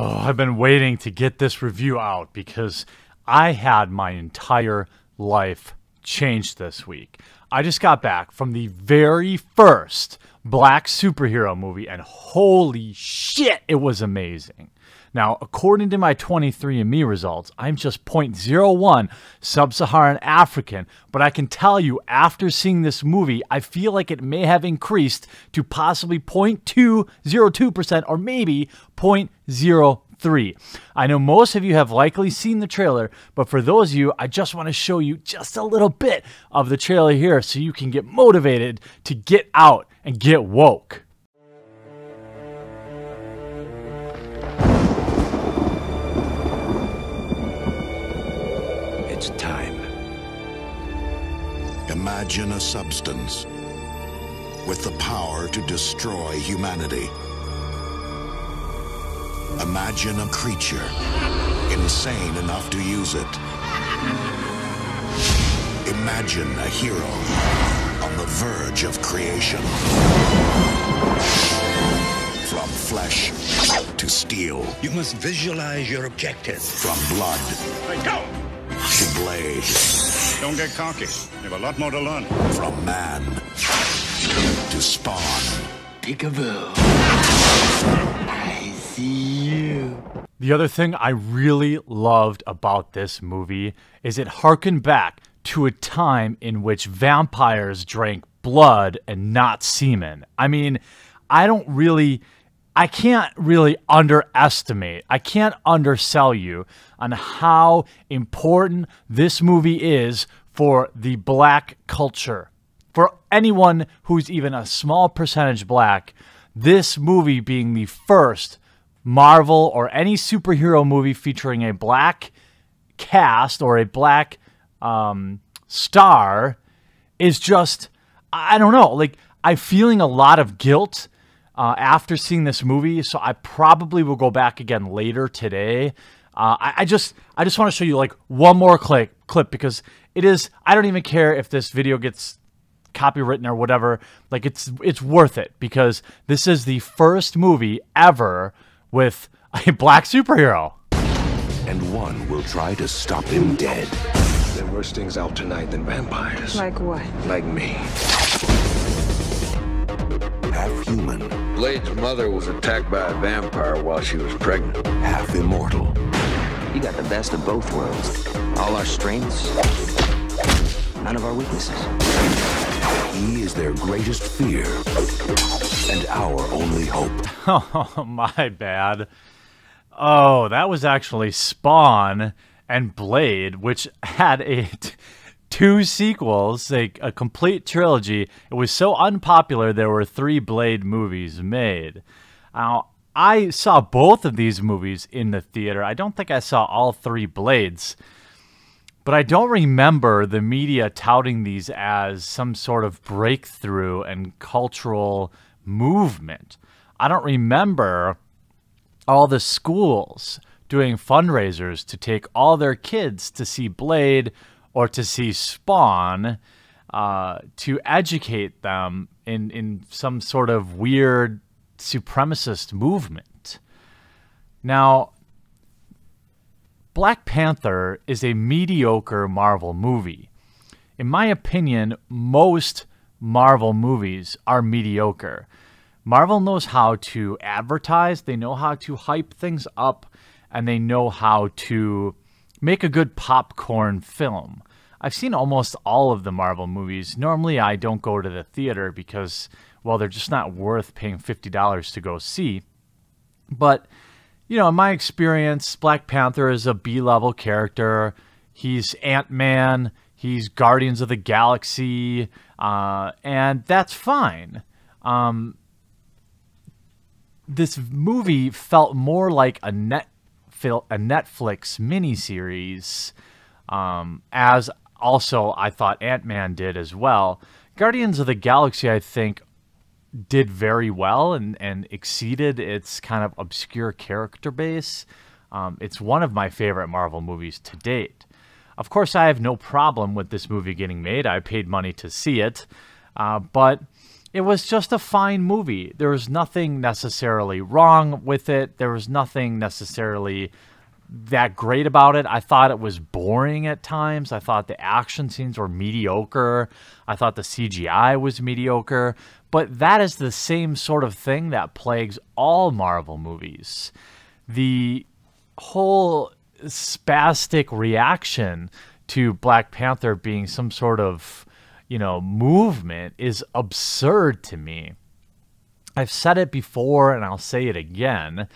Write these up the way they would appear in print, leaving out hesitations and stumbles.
Oh, I've been waiting to get this review out because I had my entire life changed this week. I just got back from the very first black superhero movie, and holy shit, it was amazing. Now, according to my 23andMe results, I'm just 0.01 sub-Saharan African, but I can tell you after seeing this movie, I feel like it may have increased to possibly 0.202% or maybe 0.03. I know most of you have likely seen the trailer, but for those of you, I just want to show you just a little bit of the trailer here so you can get motivated to get out and get woke. It's time. Imagine a substance with the power to destroy humanity. Imagine a creature insane enough to use it. Imagine a hero on the verge of creation. From flesh to steel. You must visualize your objective. From blood to blade. Don't get cocky. You have a lot more to learn. From man to spawn. Peekaboo. I see you. The other thing I really loved about this movie is it harkened back to a time in which vampires drank blood and not semen. I mean, I can't really underestimate, I can't undersell you on how important this movie is for the black culture. For anyone who's even a small percentage black, this movie being the first Marvel or any superhero movie featuring a black cast or a black star is just, I don't know, like I'm feeling a lot of guilt after seeing this movie, so I probably will go back again later today. I just want to show you like one more clip because it is, I don't even care if this video gets copywritten or whatever, like it's worth it because this is the first movie ever with a black superhero. And one will try to stop him dead. There are worse things out tonight than vampires. Like what? Like me. Half human, Blade's mother was attacked by a vampire while she was pregnant. half immortal. You got the best of both worlds. All our strengths, none of our weaknesses. He is their greatest fear and our only hope. Oh, my bad. Oh, that was actually Spawn and Blade, which had two sequels, a complete trilogy. It was so unpopular, there were 3 Blade movies made. Now, I saw both of these movies in the theater. I don't think I saw all 3 Blades. But I don't remember the media touting these as some sort of breakthrough and cultural movement. I don't remember all the schools doing fundraisers to take all their kids to see Blade or to see Spawn to educate them in some sort of weird supremacist movement. Now, Black Panther is a mediocre Marvel movie. In my opinion, most Marvel movies are mediocre. Marvel knows how to advertise, they know how to hype things up, and they know how to make a good popcorn film. I've seen almost all of the Marvel movies. Normally, I don't go to the theater because, well, they're just not worth paying $50 to go see. But you know, in my experience, Black Panther is a B-level character. He's Ant-Man. He's Guardians of the Galaxy. And that's fine. This movie felt more like a Netflix miniseries, as also I thought Ant-Man did as well. Guardians of the Galaxy, I think, did very well and exceeded its kind of obscure character base. It's one of my favorite Marvel movies to date. Of course, I have no problem with this movie getting made. I paid money to see it. But it was just a fine movie. There was nothing necessarily wrong with it. There was nothing necessarily that great about it. I thought it was boring at times. I thought the action scenes were mediocre. I thought the CGI was mediocre. But that is the same sort of thing that plagues all Marvel movies. The whole spastic reaction to Black Panther being some sort of, movement is absurd to me. I've said it before and I'll say it again.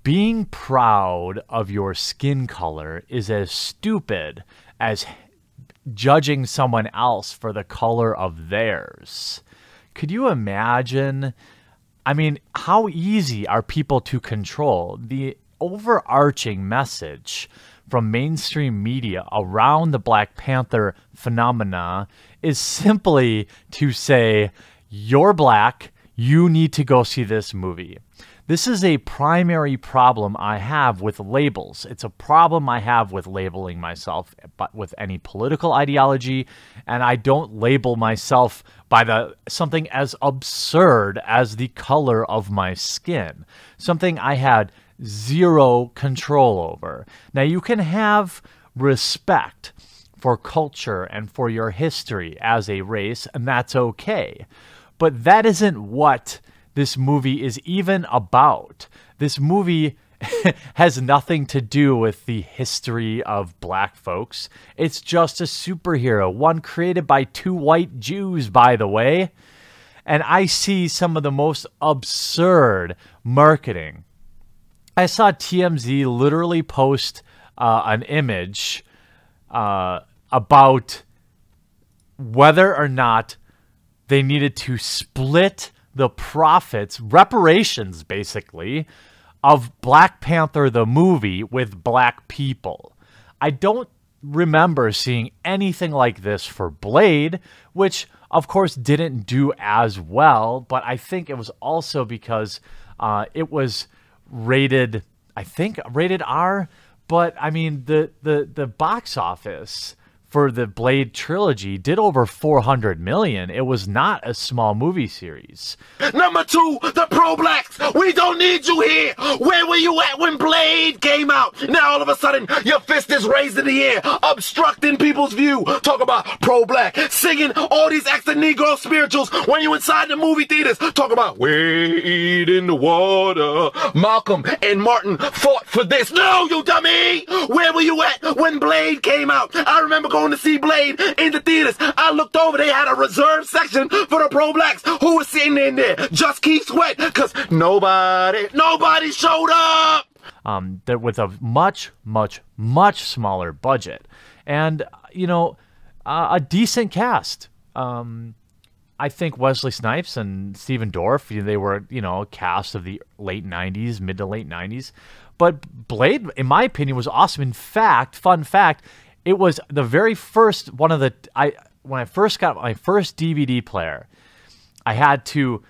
Being proud of your skin color is as stupid as judging someone else for the color of theirs. Could you imagine? I mean, how easy are people to control? The overarching message from mainstream media around the Black Panther phenomena is simply to say, you're black, you need to go see this movie. This is a primary problem I have with labels. It's a problem I have with labeling myself with any political ideology, and I don't label myself by something as absurd as the color of my skin, something I had zero control over. Now, you can have respect for culture and for your history as a race, and that's okay. But that isn't what this movie is even about. This movie has nothing to do with the history of black folks. It's just a superhero, one created by two white Jews, by the way. And I see some of the most absurd marketing. I saw TMZ literally post an image about whether or not they needed to split the profits, reparations basically, of Black Panther the movie with black people. I don't remember seeing anything like this for Blade, which of course didn't do as well, but I think it was also because it was rated, I think rated R, but I mean the box office for the Blade trilogy did over 400 million. It was not a small movie series. Number 2, the pro-blacks. We don't need you here. Where were you at when Blade came out? Now all of a sudden, your fist is raised in the air, obstructing people's view. Talk about pro-black, singing all these extra Negro spirituals when you inside the movie theaters. Talk about wade in the water. Malcolm and Martin fought for this. No, you dummy. Where were you at when Blade came out? I remember going to see Blade in the theaters. I looked over, they had a reserved section for the pro-blacks who was sitting in there. Just keep sweat, because nobody showed up. That with a much smaller budget and, a decent cast. I think Wesley Snipes and Stephen Dorff, they were, cast of the late 90s, mid to late 90s. But Blade, in my opinion, was awesome. In fact, fun fact, it was the very first one of the when I first got my first DVD player, I had to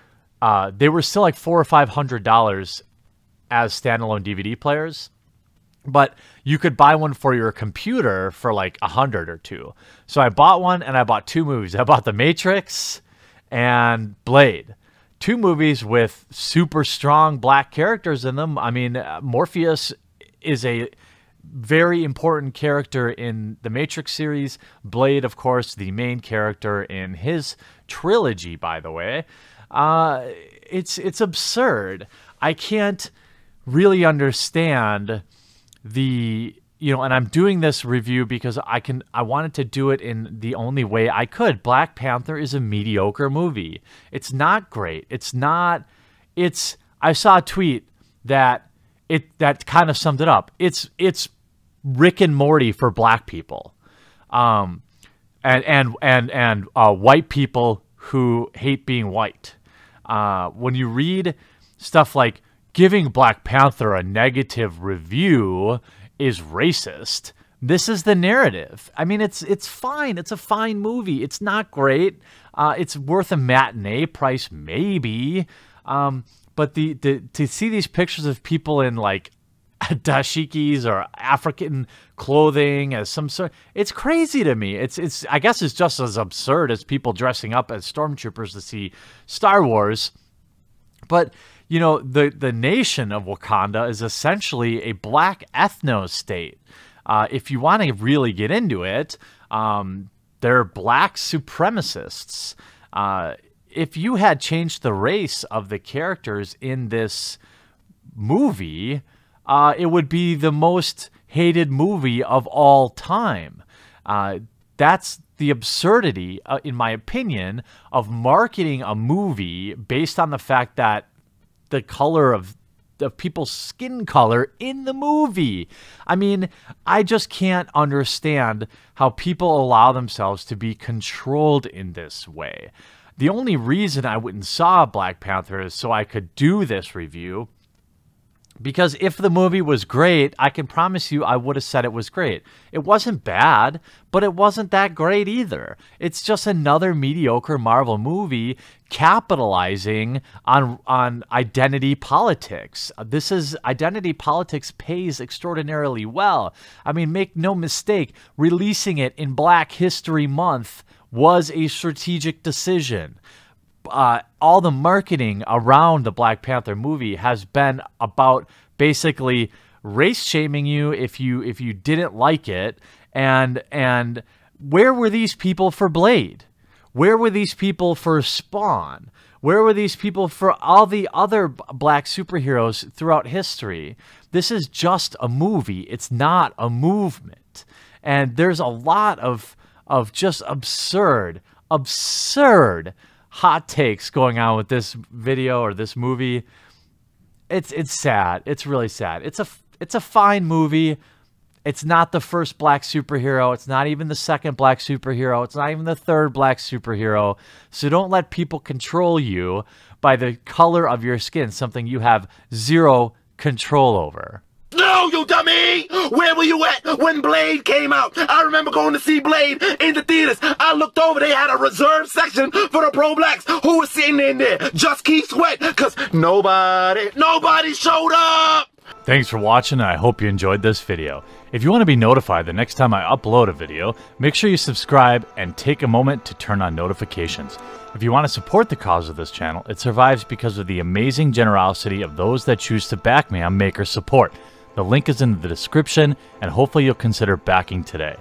they were still like $400 or $500 as standalone DVD players, but you could buy one for your computer for like $100 or $200. So I bought one and I bought two movies. I bought The Matrix and Blade. Two movies with super strong black characters in them. I mean, Morpheus is a very important character in the Matrix series. Blade, of course, the main character in his trilogy, by the way. It's absurd. I can't really understand the, and I'm doing this review because I wanted to do it in the only way I could. Black Panther is a mediocre movie. It's not great. I saw a tweet that kind of summed it up. It's Rick and Morty for black people, and white people who hate being white. When you read stuff like giving Black Panther a negative review is racist, this is the narrative. I mean, it's fine. It's a fine movie. It's not great. It's worth a matinee price, maybe. But to see these pictures of people in like dashikis or African clothing as some sort. It's crazy to me. It's I guess it's just as absurd as people dressing up as stormtroopers to see Star Wars. But you know, the nation of Wakanda is essentially a black ethno state. If you want to really get into it, they're black supremacists. If you had changed the race of the characters in this movie, it would be the most hated movie of all time. That's the absurdity, in my opinion, of marketing a movie based on the fact that the color of people's skin color in the movie. I mean, I just can't understand how people allow themselves to be controlled in this way. The only reason I went and saw Black Panther is so I could do this review. Because if the movie was great, I can promise you I would have said it was great. It wasn't bad, but it wasn't that great either. It's just another mediocre Marvel movie capitalizing on identity politics. This is identity politics pays extraordinarily well. I mean, make no mistake, releasing it in Black History Month was a strategic decision. All the marketing around the Black Panther movie has been about basically race shaming you if you didn't like it. And where were these people for Blade? Where were these people for Spawn? Where were these people for all the other black superheroes throughout history? This is just a movie. It's not a movement. And there's a lot of just absurd hot takes going on with this video or this movie. It's sad. It's really sad. It's a fine movie. It's not the first black superhero. It's not even the second black superhero. It's not even the third black superhero. So don't let people control you by the color of your skin, something you have zero control over. No, you dummy! Where were you at when Blade came out? I remember going to see Blade in the theaters. I looked over, they had a reserved section for the pro-blacks. Who was sitting in there? Just Keith Sweat, because nobody showed up! Thanks for watching, and I hope you enjoyed this video. If you want to be notified the next time I upload a video, make sure you subscribe and take a moment to turn on notifications. If you want to support the cause of this channel, it survives because of the amazing generosity of those that choose to back me on Maker Support. The link is in the description, and hopefully you'll consider backing today.